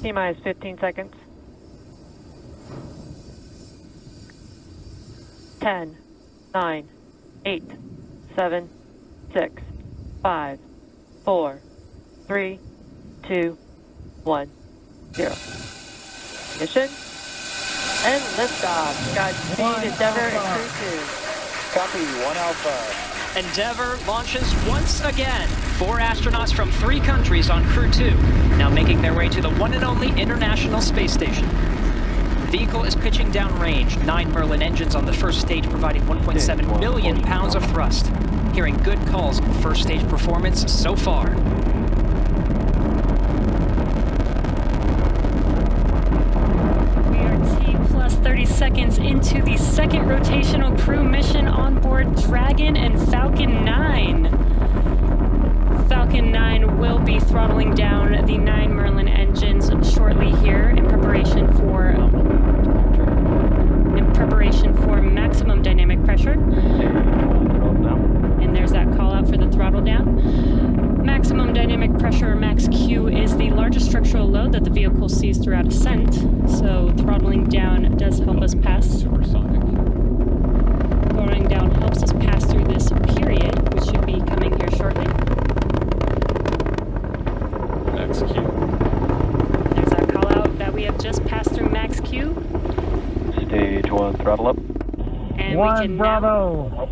T-minus 15 seconds. 10, 9, 8, 7, 6, 5, 4, 3, 2, 1, 0. Ignition and liftoff. Godspeed, Endeavour and Crew-2. Copy, 1 Alpha. Endeavour launches once again. 4 astronauts from 3 countries on Crew-2, now making their way to the one and only International Space Station. The vehicle is pitching downrange. 9 Merlin engines on the first stage, providing 1.7 million pounds of thrust. Hearing good calls on first stage performance so far. We are T plus 30 seconds into the second rotational crew mission on board Dragon and Falcon 9. Falcon 9 will be throttling down the 9 Merlin engines shortly here in preparation for maximum dynamic pressure. And there's that call out for the throttle down. Maximum dynamic pressure, max Q, is the largest structural load that the vehicle sees throughout ascent. So throttling down does help us pass. Supersonic. Throttling down helps us pass through this period, which should be coming here shortly. Max Q. There's that call out that we have just passed through max Q. Stage 1, throttle up. And we can Bravo.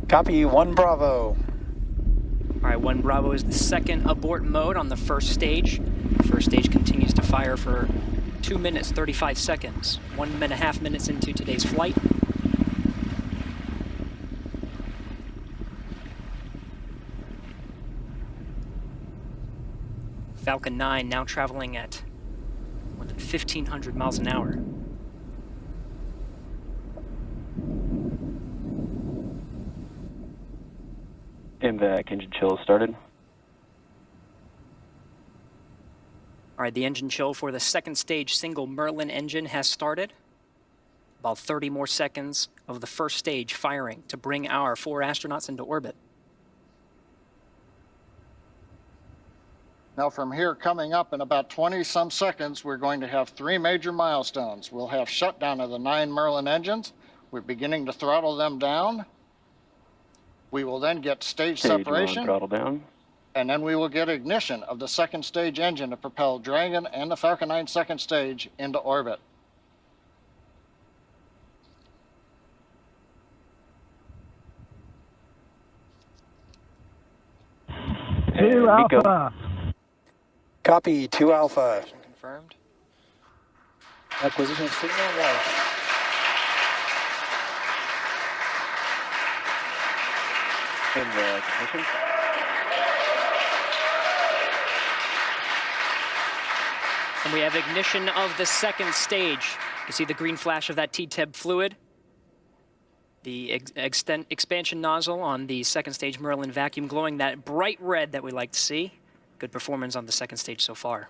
Copy, 1 Bravo. All right, 1 Bravo is the second abort mode on the first stage. First stage continues to fire for 2 minutes, 35 seconds. 1.5 minutes into today's flight. Falcon 9 now traveling at more than 1,500 miles an hour. MVAC engine chill started. All right, the engine chill for the second stage single Merlin engine has started. About 30 more seconds of the first stage firing to bring our 4 astronauts into orbit. Now from here coming up in about 20-some seconds, we're going to have 3 major milestones. We'll have shutdown of the 9 Merlin engines. We're beginning to throttle them down. We will then get stage separation. 1, throttle down. And then we will get ignition of the second stage engine to propel Dragon and the Falcon 9 second stage into orbit. Two Alpha. Copy, 2 Alpha. Confirmed. Acquisition signal lost. Ignition. And we have ignition of the second stage. You see the green flash of that T-TEB fluid. The expansion nozzle on the second stage Merlin vacuum glowing that bright red that we like to see. Good performance on the second stage so far.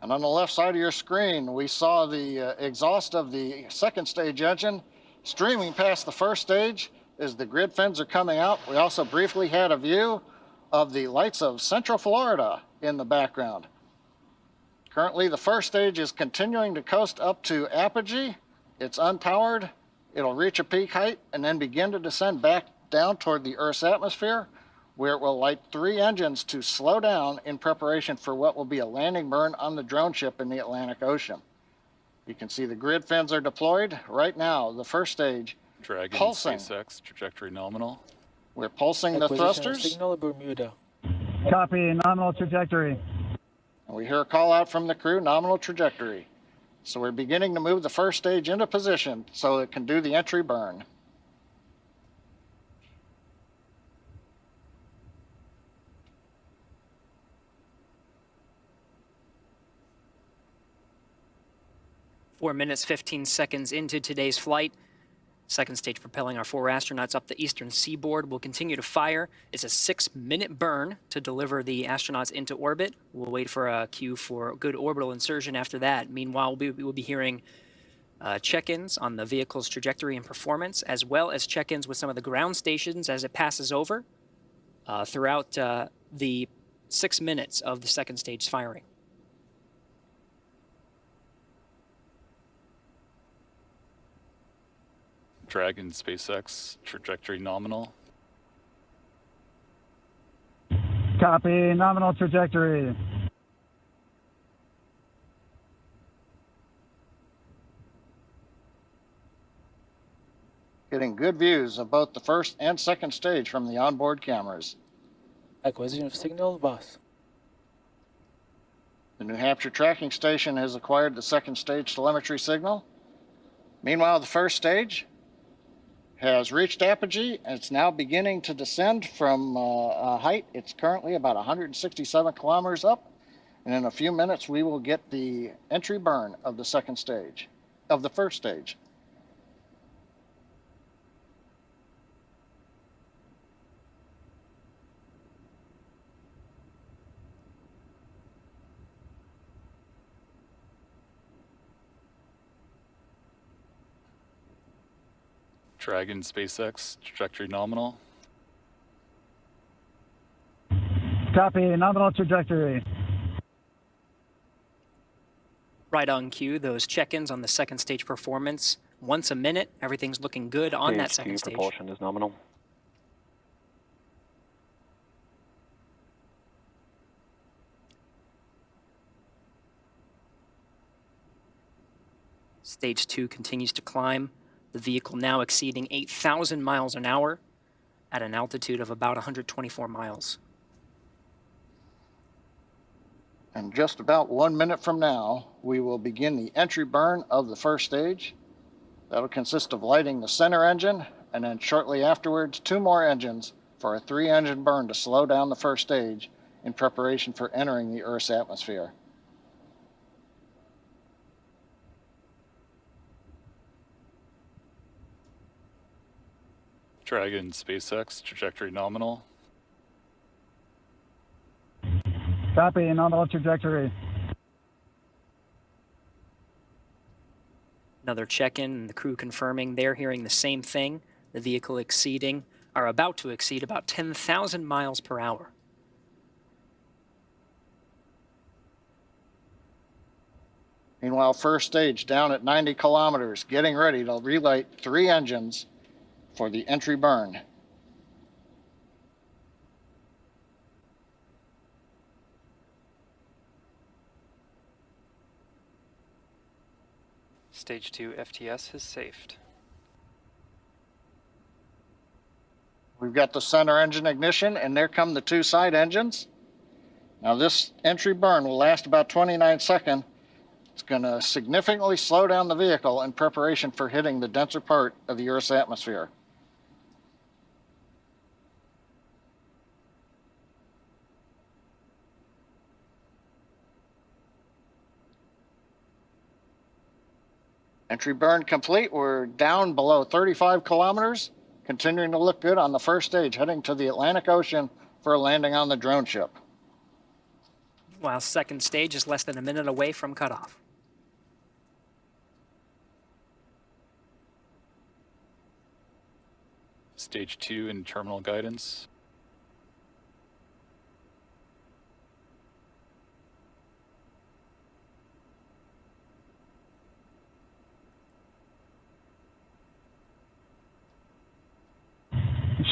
And on the left side of your screen, we saw the exhaust of the second stage engine streaming past the first stage as the grid fins are coming out. We also briefly had a view of the lights of Central Florida in the background. Currently, the first stage is continuing to coast up to apogee. It's unpowered. It'll reach a peak height and then begin to descend back down toward the Earth's atmosphere, where it will light 3 engines to slow down in preparation for what will be a landing burn on the drone ship in the Atlantic Ocean. You can see the grid fins are deployed right now. The first stage Dragon, pulsing. SpaceX, trajectory nominal. We're pulsing the thrusters. Signal Bermuda. Copy, nominal trajectory. And we hear a call out from the crew, nominal trajectory. So we're beginning to move the first stage into position so it can do the entry burn. Four minutes, 15 seconds into today's flight. Second stage propelling our 4 astronauts up the eastern seaboard. We'll continue to fire. It's a 6-minute burn to deliver the astronauts into orbit. We'll wait for a cue for good orbital insertion after that. Meanwhile, we'll be hearing check-ins on the vehicle's trajectory and performance, as well as check-ins with some of the ground stations as it passes over throughout the 6 minutes of the second stage firing. Dragon SpaceX, trajectory nominal. Copy, nominal trajectory. Getting good views of both the first and second stage from the onboard cameras. Acquisition of signal, boss. The New Hampshire tracking station has acquired the second stage telemetry signal. Meanwhile, the first stage has reached apogee and it's now beginning to descend from a height. It's currently about 167 kilometers up. And in a few minutes, we will get the entry burn of the second stage, of the first stage. Dragon SpaceX, trajectory nominal. Copy, nominal trajectory. Right on cue, those check-ins on the second stage performance. Once a minute, everything's looking good on that second stage. Propulsion is nominal. Stage 2 continues to climb. The vehicle now exceeding 8,000 miles an hour at an altitude of about 124 miles. And just about 1 minute from now, we will begin the entry burn of the first stage. That'll consist of lighting the center engine, and then shortly afterwards, 2 more engines for a 3-engine burn to slow down the first stage in preparation for entering the Earth's atmosphere. Dragon SpaceX, trajectory nominal. Copy, nominal trajectory. Another check-in, and the crew confirming they're hearing the same thing. The vehicle exceeding, or about to exceed, about 10,000 miles per hour. Meanwhile, first stage down at 90 kilometers, getting ready to relight 3 engines for the entry burn. Stage 2 FTS has safed. We've got the center engine ignition, and there come the 2 side engines. Now this entry burn will last about 29 seconds. It's going to significantly slow down the vehicle in preparation for hitting the denser part of the Earth's atmosphere. Entry burn complete. We're down below 35 kilometers, continuing to look good on the first stage, heading to the Atlantic Ocean for a landing on the drone ship. While second stage is less than a minute away from cutoff. Stage 2 in terminal guidance.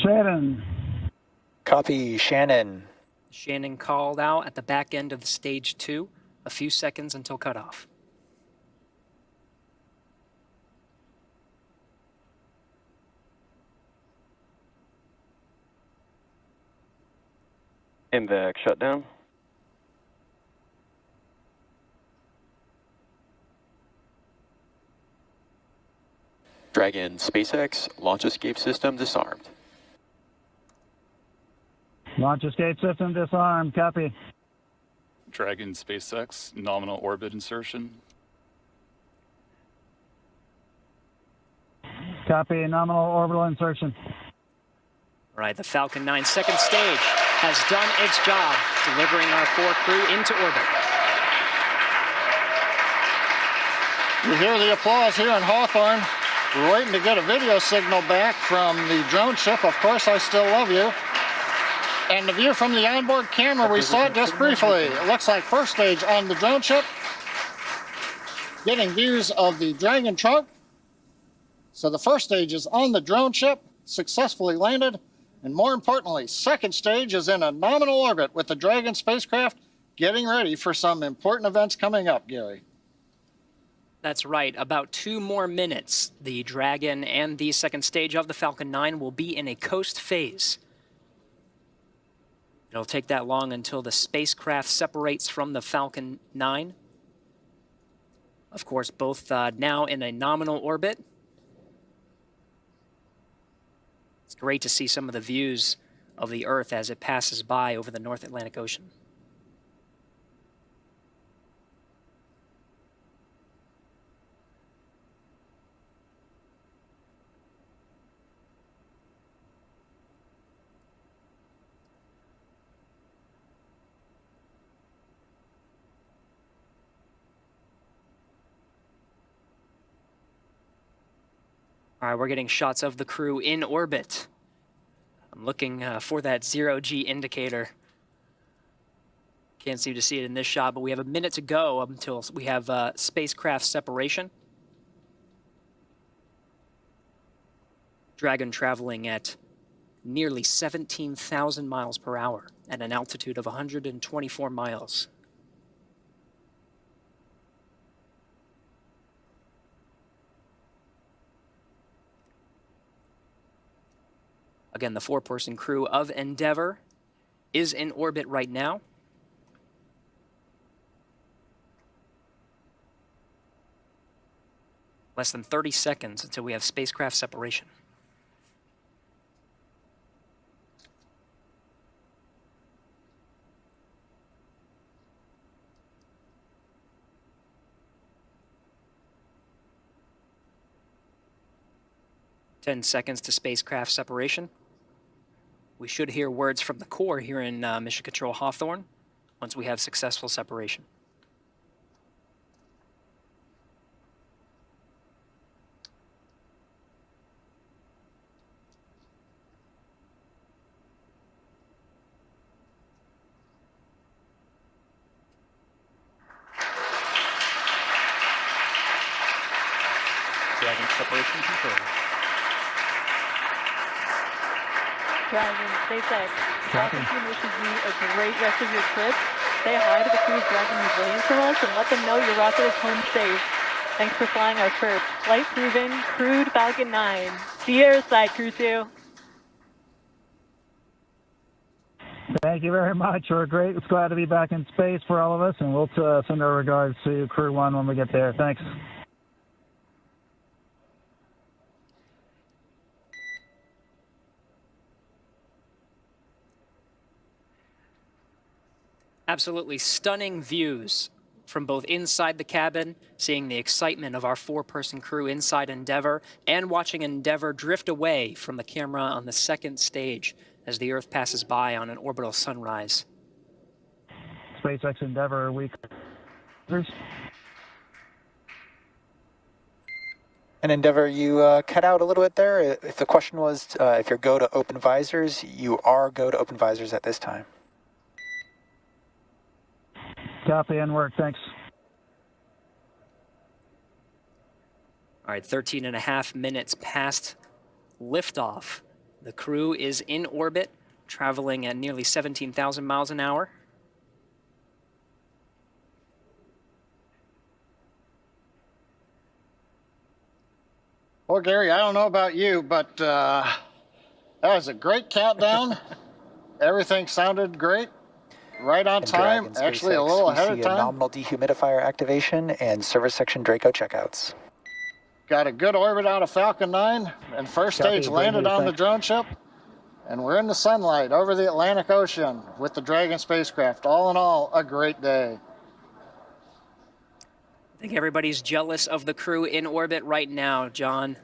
Shannon. Copy, Shannon. Shannon called out at the back end of the stage 2, a few seconds until cutoff. MVAC shutdown. Dragon SpaceX launch escape system disarmed. Launch escape system disarmed. Copy. Dragon SpaceX, nominal orbit insertion. Copy, nominal orbital insertion. All right, the Falcon 9 second stage has done its job, delivering our 4 crew into orbit. You hear the applause here in Hawthorne. We're waiting to get a video signal back from the drone ship. Of course, I still love you. And the view from the onboard camera, we saw it just briefly. It looks like first stage on the drone ship. Getting views of the Dragon trunk. So the first stage is on the drone ship, successfully landed, and more importantly, second stage is in a nominal orbit with the Dragon spacecraft getting ready for some important events coming up, Gary. That's right. About 2 more minutes. The Dragon and the second stage of the Falcon 9 will be in a coast phase. It'll take that long until the spacecraft separates from the Falcon 9. Of course, both now in a nominal orbit. It's great to see some of the views of the Earth as it passes by over the North Atlantic Ocean. All right, we're getting shots of the crew in orbit. I'm looking for that 0G indicator. Can't seem to see it in this shot, but we have a minute to go until we have spacecraft separation. Dragon traveling at nearly 17,000 miles per hour at an altitude of 124 miles. Again, the 4-person crew of Endeavour is in orbit right now. Less than 30 seconds until we have spacecraft separation. Ten seconds to spacecraft separation. We should hear words from the core here in Mission Control Hawthorne once we have successful separation. Dragon separation confirmed. Dragon, SpaceX, Falcon 2 wishes you a great rest of your trip. Say hi to the crew's Dragon who's waiting for us and let them know your rocket is home safe. Thanks for flying our first flight proven, crewed Falcon 9. See you airside, Crew-2. Thank you very much. We're great. It's glad to be back in space for all of us, and we'll send our regards to Crew 1 when we get there. Thanks. Absolutely stunning views from both inside the cabin, seeing the excitement of our 4-person crew inside Endeavour, and watching Endeavour drift away from the camera on the second stage as the Earth passes by on an orbital sunrise. SpaceX Endeavour week. And Endeavour, you cut out a little bit there. If the question was if you're go to open visors, you are go to open visors at this time. Copy and work. Thanks. All right, 13 and a half minutes past liftoff. The crew is in orbit, traveling at nearly 17,000 miles an hour. Well, Gary, I don't know about you, but that was a great countdown. Everything sounded great. Right on time, Dragon, actually a SpaceX, little we ahead see of a time. nominal dehumidifier activation and service section Draco checkouts. Got a good orbit out of Falcon 9, and first Copy, stage landed on the thanks. drone ship. And we're in the sunlight over the Atlantic Ocean with the Dragon spacecraft. All in all, a great day. I think everybody's jealous of the crew in orbit right now, John.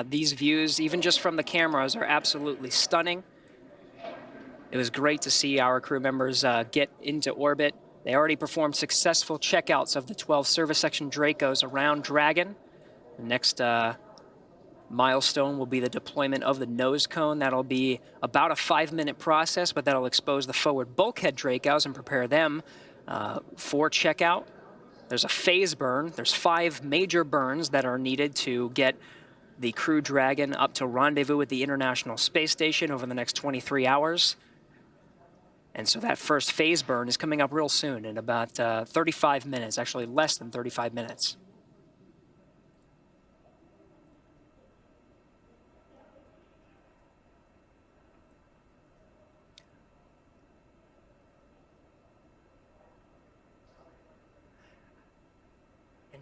These views, even just from the cameras, are absolutely stunning. It was great to see our crew members get into orbit. They already performed successful checkouts of the 12 service section Dracos around Dragon. The next milestone will be the deployment of the nose cone. That'll be about a 5-minute process, but that'll expose the forward bulkhead Dracos and prepare them for checkout. There's a phase burn. There's 5 major burns that are needed to get the Crew Dragon up to rendezvous at the International Space Station over the next 23 hours. And so that first phase burn is coming up real soon in about 35 minutes, actually less than 35 minutes.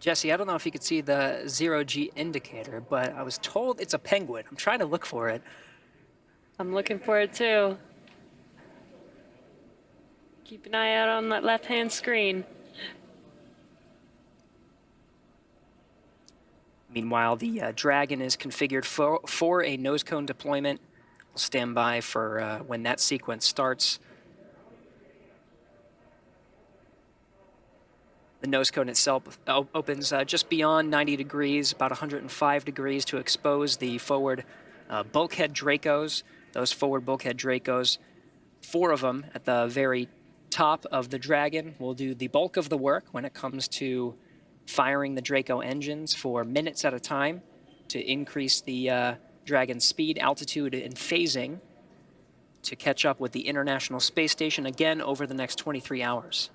Jesse, I don't know if you could see the 0G indicator, but I was told it's a penguin. I'm trying to look for it. I'm looking for it too. Keep an eye out on that left-hand screen. Meanwhile, the Dragon is configured for a nose cone deployment. We'll stand by for when that sequence starts. The nose cone itself opens just beyond 90 degrees, about 105 degrees, to expose the forward bulkhead Dracos. Those forward bulkhead Dracos, 4 of them at the very top of the Dragon, will do the bulk of the work when it comes to firing the Draco engines for minutes at a time to increase the Dragon's speed, altitude, and phasing to catch up with the International Space Station again over the next 23 hours.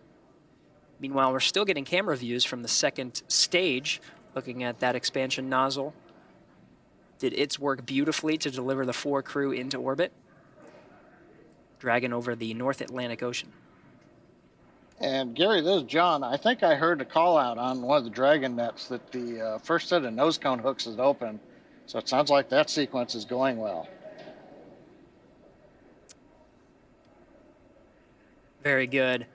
Meanwhile, we're still getting camera views from the second stage, looking at that expansion nozzle. Did its work beautifully to deliver the 4 crew into orbit. Dragon over the North Atlantic Ocean. And Gary, this is John. I think I heard a call out on one of the Dragon nets that the first set of nose cone hooks is open. So it sounds like that sequence is going well. Very good.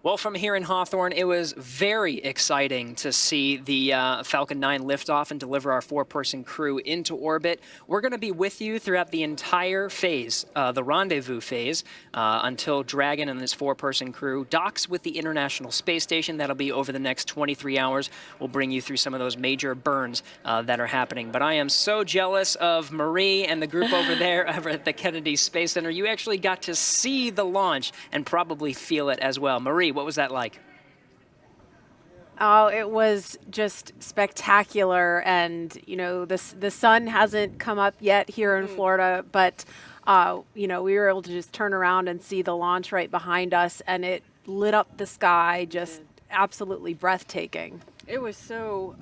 Well, from here in Hawthorne, it was very exciting to see the Falcon 9 lift off and deliver our 4-person crew into orbit. We're going to be with you throughout the entire phase, the rendezvous phase, until Dragon and this 4-person crew docks with the International Space Station. That'll be over the next 23 hours. We'll bring you through some of those major burns that are happening. But I am so jealous of Marie and the group over there over at the Kennedy Space Center. You actually got to see the launch and probably feel it as well. Marie, what was that like? Oh, it was just spectacular. And, you know, the sun hasn't come up yet here in Florida, but, you know, we were able to just turn around and see the launch right behind us, and it lit up the sky, just absolutely breathtaking. It was so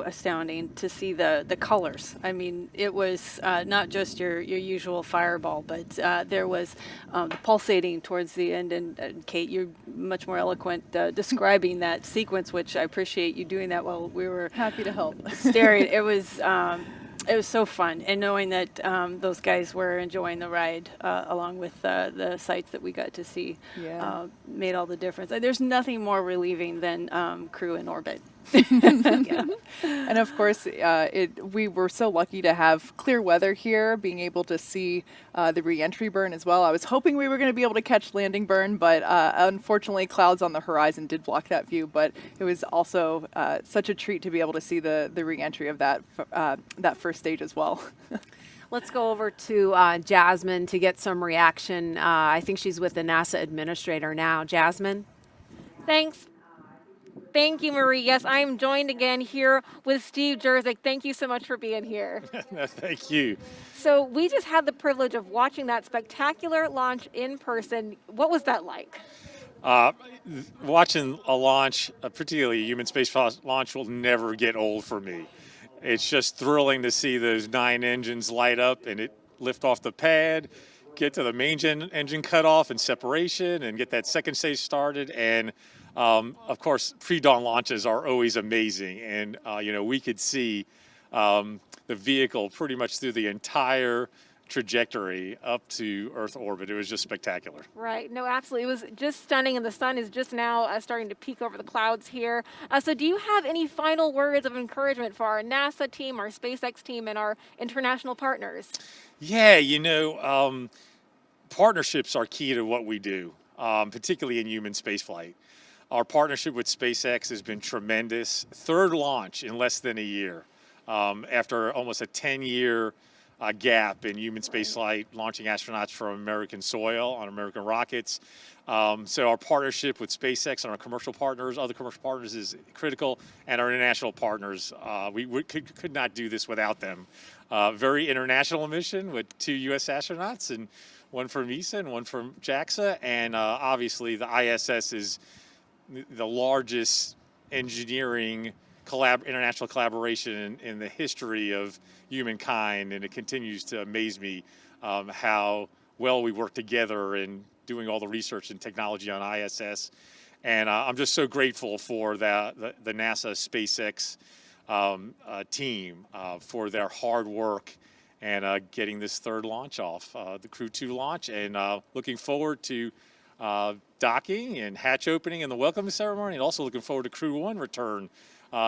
astounding to see the colors. I mean, it was not just your usual fireball, but there was the pulsating towards the end. And Kate, you're much more eloquent describing that sequence, which I appreciate you doing that while we were happy to help staring. It was so fun, and knowing that those guys were enjoying the ride along with the sights that we got to see made all the difference. There's nothing more relieving than crew in orbit. And of course, we were so lucky to have clear weather here, being able to see the re-entry burn as well. I was hoping we were going to be able to catch landing burn, but unfortunately clouds on the horizon did block that view. But it was also such a treat to be able to see the re-entry of that first stage as well. Let's go over to Jasmine to get some reaction. I think she's with the NASA administrator now. Jasmine? Thanks. Thank you, Marie. Yes, I'm joined again here with Steve Jerzik. Thank you so much for being here. Thank you. So we just had the privilege of watching that spectacular launch in person. What was that like? Watching a launch, particularly a human space launch, will never get old for me. It's just thrilling to see those 9 engines light up and it lift off the pad, get to the main engine cutoff and separation, and get that second stage started. And of course, pre-dawn launches are always amazing, and you know, we could see the vehicle pretty much through the entire trajectory up to Earth orbit. It was just spectacular. Right. No, absolutely. It was just stunning, and the sun is just now starting to peek over the clouds here. So do you have any final words of encouragement for our NASA team, our SpaceX team, and our international partners? Yeah, you know, partnerships are key to what we do, particularly in human spaceflight. Our partnership with SpaceX has been tremendous. 3rd launch in less than a year, after almost a 10-year gap in human spaceflight, launching astronauts from American soil on American rockets. So our partnership with SpaceX and our commercial partners, other commercial partners, is critical, and our international partners. We could not do this without them. Very international mission with 2 U.S. astronauts, and one from ESA and one from JAXA, and obviously the ISS is the largest engineering international collaboration in the history of humankind, and it continues to amaze me how well we work together in doing all the research and technology on ISS. And I'm just so grateful for the NASA SpaceX team for their hard work and getting this 3rd launch off, the Crew-2 launch, and looking forward to docking and hatch opening and the welcome ceremony, and also looking forward to Crew-1 return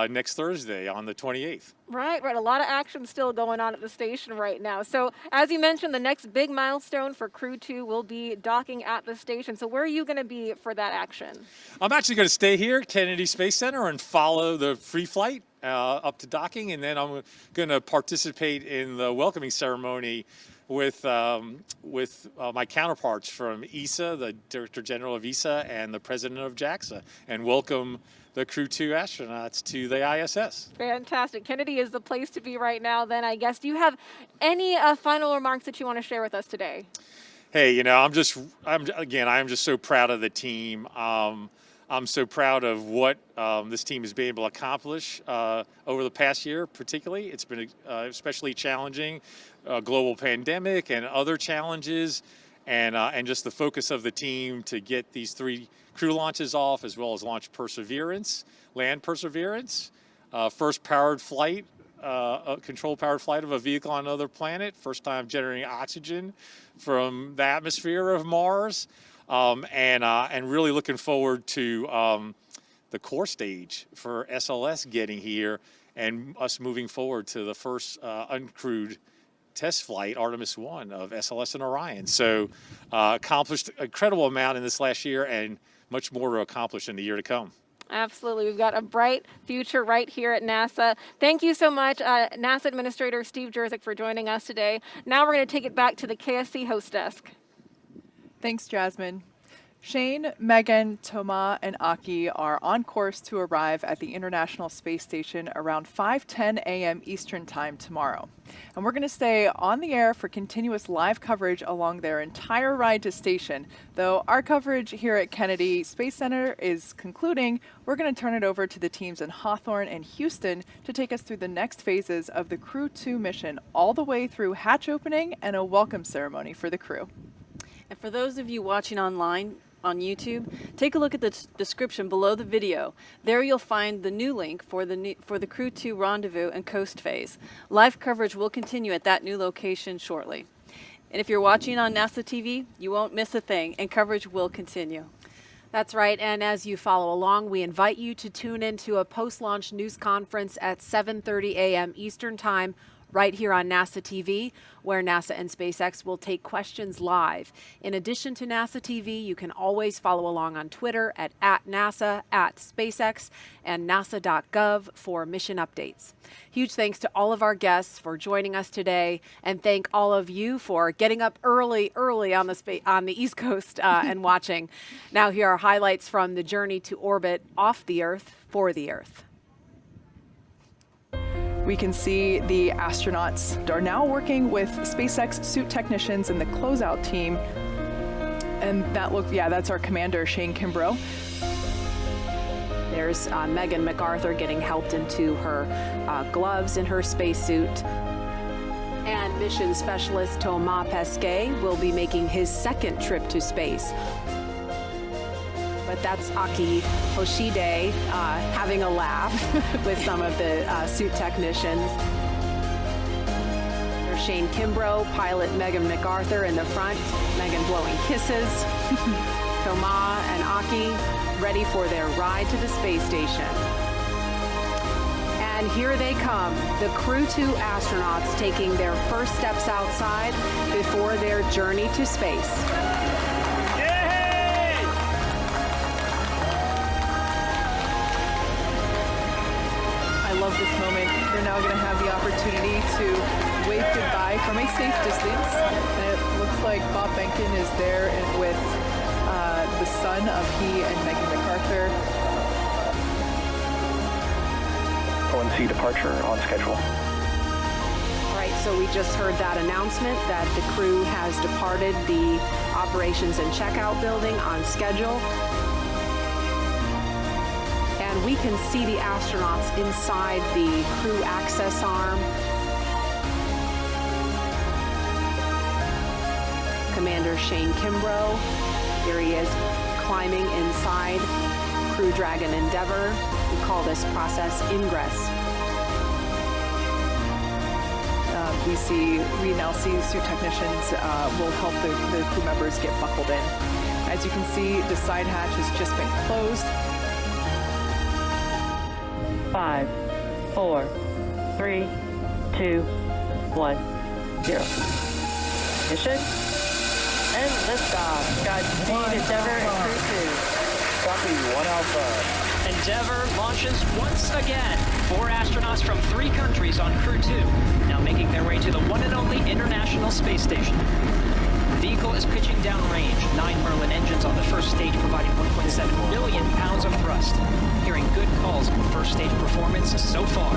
next Thursday on the 28th. Right. A lot of action still going on at the station right now. So as you mentioned, the next big milestone for Crew-2 will be docking at the station. So where are you going to be for that action? I'm actually going to stay here at Kennedy Space Center and follow the free flight up to docking, and then I'm going to participate in the welcoming ceremony with my counterparts from ESA, the Director General of ESA, and the President of JAXA, and welcome the Crew-2 astronauts to the ISS. Fantastic. Kennedy is the place to be right now then, I guess. Do you have any final remarks that you want to share with us today? Hey, I'm just so proud of the team. I'm so proud of what this team has been able to accomplish over the past year, particularly. It's been especially challenging, global pandemic and other challenges, and just the focus of the team to get these 3 crew launches off, as well as launch Perseverance, land Perseverance, first powered flight, controlled powered flight of a vehicle on another planet, first time generating oxygen from the atmosphere of Mars, and really looking forward to the core stage for SLS getting here and us moving forward to the first uncrewed test flight, Artemis 1 of SLS and Orion. So accomplished an incredible amount in this last year, and much more to accomplish in the year to come. Absolutely. We've got a bright future right here at NASA. Thank you so much, NASA Administrator Steve Jerzyk, for joining us today. Now we're going to take it back to the KSC host desk. Thanks, Jasmine. Shane, Megan, Thomas, and Aki are on course to arrive at the International Space Station around 5:10 a.m. Eastern Time tomorrow. And we're going to stay on the air for continuous live coverage along their entire ride to station. Though our coverage here at Kennedy Space Center is concluding, we're going to turn it over to the teams in Hawthorne and Houston to take us through the next phases of the Crew-2 mission, all the way through hatch opening and a welcome ceremony for the crew. And for those of you watching online on YouTube, take a look at the description below the video. There you'll find the new link for the Crew-2 rendezvous and coast phase. Live coverage will continue at that new location shortly. And if you're watching on NASA TV, you won't miss a thing, and coverage will continue. That's right, and as you follow along, we invite you to tune into a post-launch news conference at 7:30 a.m. Eastern Time right here on NASA TV, where NASA and SpaceX will take questions live. In addition to NASA TV, you can always follow along on Twitter at NASA, @SpaceX, and nasa.gov for mission updates. Huge thanks to all of our guests for joining us today, and thank all of you for getting up early on the East Coast and watching. Now here are highlights from the journey to orbit off the Earth for the Earth. We can see the astronauts are now working with SpaceX suit technicians and the closeout team. And that's our commander, Shane Kimbrough. There's Megan MacArthur getting helped into her gloves in her spacesuit. And mission specialist Thomas Pesquet will be making his second trip to space. But that's Aki Hoshide having a laugh with some of the suit technicians. There's Shane Kimbrough, pilot Megan MacArthur in the front, Megan blowing kisses. Thomas and Aki ready for their ride to the space station. And here they come, the Crew-2 astronauts taking their first steps outside before their journey to space. I love this moment. They're now going to have the opportunity to wave goodbye from a safe distance. And it looks like Bob Behnken is there with the son of he and Megan MacArthur. ONC departure on schedule. All right, so we just heard that announcement that the crew has departed the operations and checkout building on schedule. And we can see the astronauts inside the crew access arm. Commander Shane Kimbrough, here he is climbing inside Crew Dragon Endeavour. We call this process ingress. We now see suit technicians will help the crew members get buckled in. As you can see, the side hatch has just been closed. 5, 4, 3, 2, 1, 0. Mission and liftoff. Godspeed, Endeavour and Crew-2. Copy, 1 Alpha. Endeavour launches once again. 4 astronauts from 3 countries on Crew-2, now making their way to the one and only International Space Station. The vehicle is pitching downrange. 9 Merlin engines on the first stage providing 1.7 million pounds of thrust. Hearing good calls on first stage performance so far.